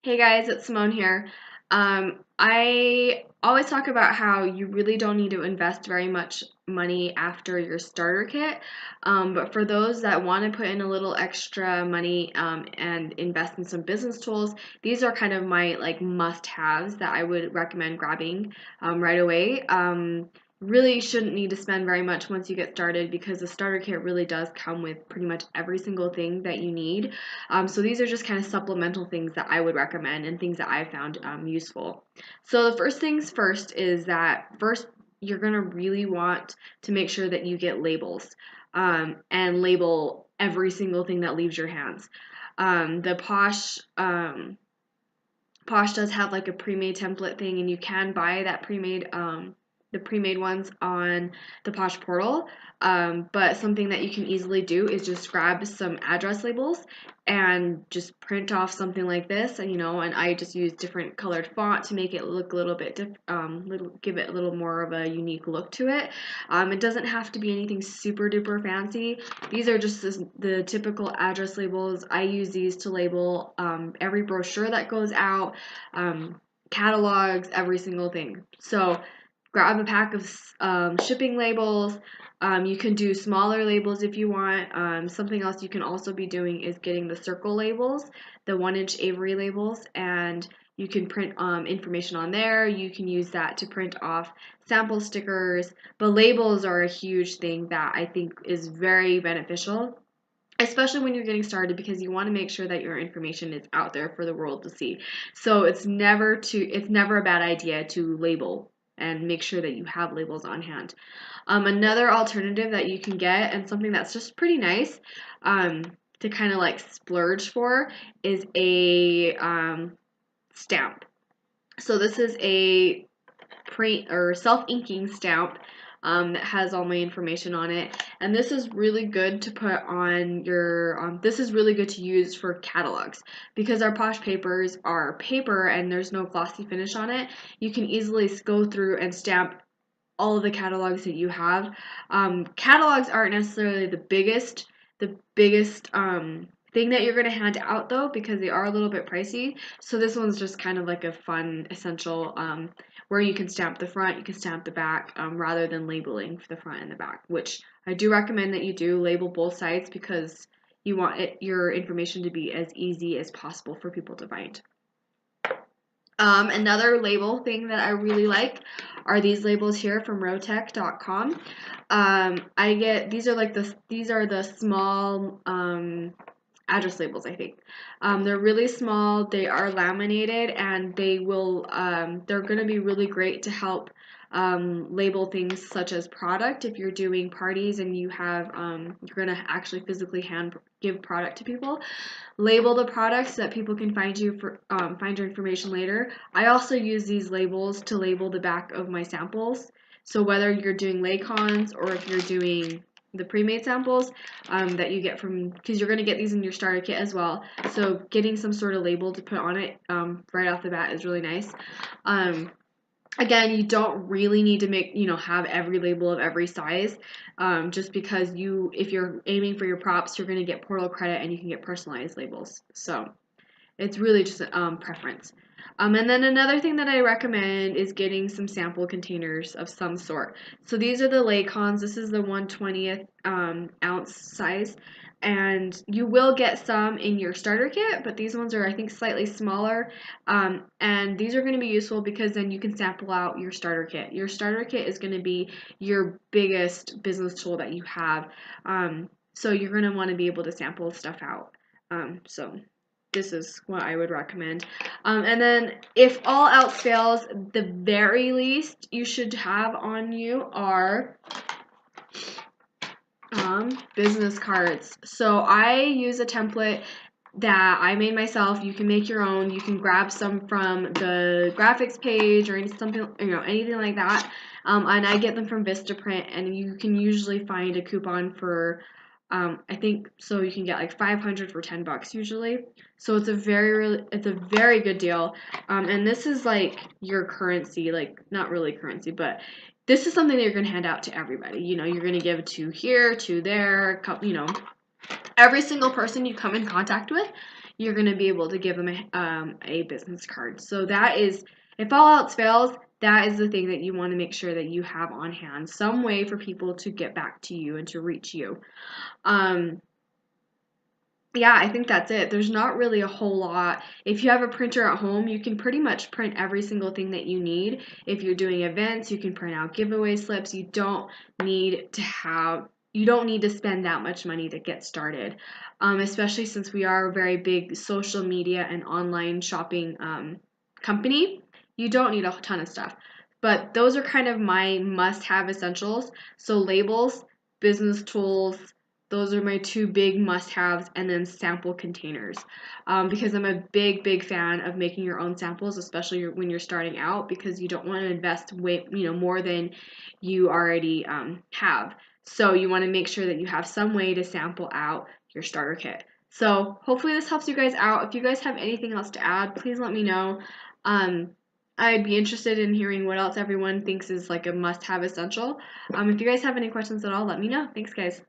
Hey guys, it's Simone here. I always talk about how you really don't need to invest very much money after your starter kit, but for those that want to put in a little extra money and invest in some business tools, these are kind of my like must-haves that I would recommend grabbing right away. Really shouldn't need to spend very much once you get started because the starter kit really does come with pretty much every single thing that you need. So these are just kind of supplemental things that I would recommend and things that I found useful. So the first things first is that first you're going to really want to make sure that you get labels and label every single thing that leaves your hands. The Posh does have like a pre-made template thing, and you can buy that pre-made the pre-made ones on the Posh portal. But something that you can easily do is just grab some address labels and just print off something like this, and and I just use different colored font to make it look a little bit give it a little more of a unique look to it. It doesn't have to be anything super duper fancy. These are just the typical address labels. I use these to label every brochure that goes out, catalogs, every single thing. So grab a pack of shipping labels. You can do smaller labels if you want. Something else you can also be doing is getting the circle labels, the 1-inch Avery labels, and you can print information on there. You can use that to print off sample stickers. But labels are a huge thing that I think is very beneficial, especially when you're getting started, because you want to make sure that your information is out there for the world to see. So it's never a bad idea to label and make sure that you have labels on hand. Another alternative that you can get, and something that's just pretty nice to kind of like splurge for, is a stamp. So this is a print or self-inking stamp that has all my information on it, and this is really good to put on your this is really good to use for catalogs, because our Posh papers are paper and there's no glossy finish on it. You can easily go through and stamp all of the catalogs that you have. Catalogs aren't necessarily the biggest thing that you're going to hand out, though, because they are a little bit pricey. So this one's just kind of like a fun essential, where you can stamp the front, you can stamp the back, rather than labeling for the front and the back, which I do recommend that you do label both sides, because you want your information to be as easy as possible for people to find. Another label thing that I really like are these labels here from rotech.com. These are the small address labels, I think. They're really small, they are laminated, and they're going to be really great to help label things such as product. If you're doing parties and you're going to actually physically give product to people, label the products so that people can find your information later. I also use these labels to label the back of my samples. So whether you're doing Laycons or if you're doing the pre-made samples that you get because you're going to get these in your starter kit as well. So getting some sort of label to put on it right off the bat is really nice. Again, you don't really need to have every label of every size, just because if you're aiming for your props, you're going to get portal credit and you can get personalized labels. So it's really just preference. And then another thing that I recommend is getting some sample containers of some sort. So these are the Laycons. This is the 1/20th ounce size. And you will get some in your starter kit, but these ones are, I think, slightly smaller. And these are going to be useful because then you can sample out your starter kit. Your starter kit is going to be your biggest business tool that you have. So you're going to want to be able to sample stuff out. So this is what I would recommend. And then if all else fails, the very least you should have on you are business cards. So I use a template that I made myself. You can make your own. You can grab some from the graphics page or anything like that. And I get them from Vistaprint, and you can usually find a coupon for I think so you can get like 500 for $10 usually. So it's a very good deal. And this is like your currency, like not really currency, but this is something that you're going to hand out to everybody. You're going to give to here, to there, every single person you come in contact with, you're going to be able to give them a business card. So that is, if all else fails, that is the thing that you want to make sure that you have on hand, some way for people to get back to you and to reach you. Yeah, I think that's it. There's not really a whole lot. If you have a printer at home, you can pretty much print every single thing that you need. If you're doing events, you can print out giveaway slips. You don't need to spend that much money to get started, especially since we are a very big social media and online shopping company. You don't need a ton of stuff. But those are kind of my must-have essentials. So labels, business tools, those are my two big must-haves, and then sample containers. Because I'm a big fan of making your own samples, especially when you're starting out, because you don't want to invest more than you already have. So you want to make sure that you have some way to sample out your starter kit. So hopefully this helps you guys out. If you guys have anything else to add, please let me know. I'd be interested in hearing what else everyone thinks is like a must-have essential. If you guys have any questions at all, let me know. Thanks, guys.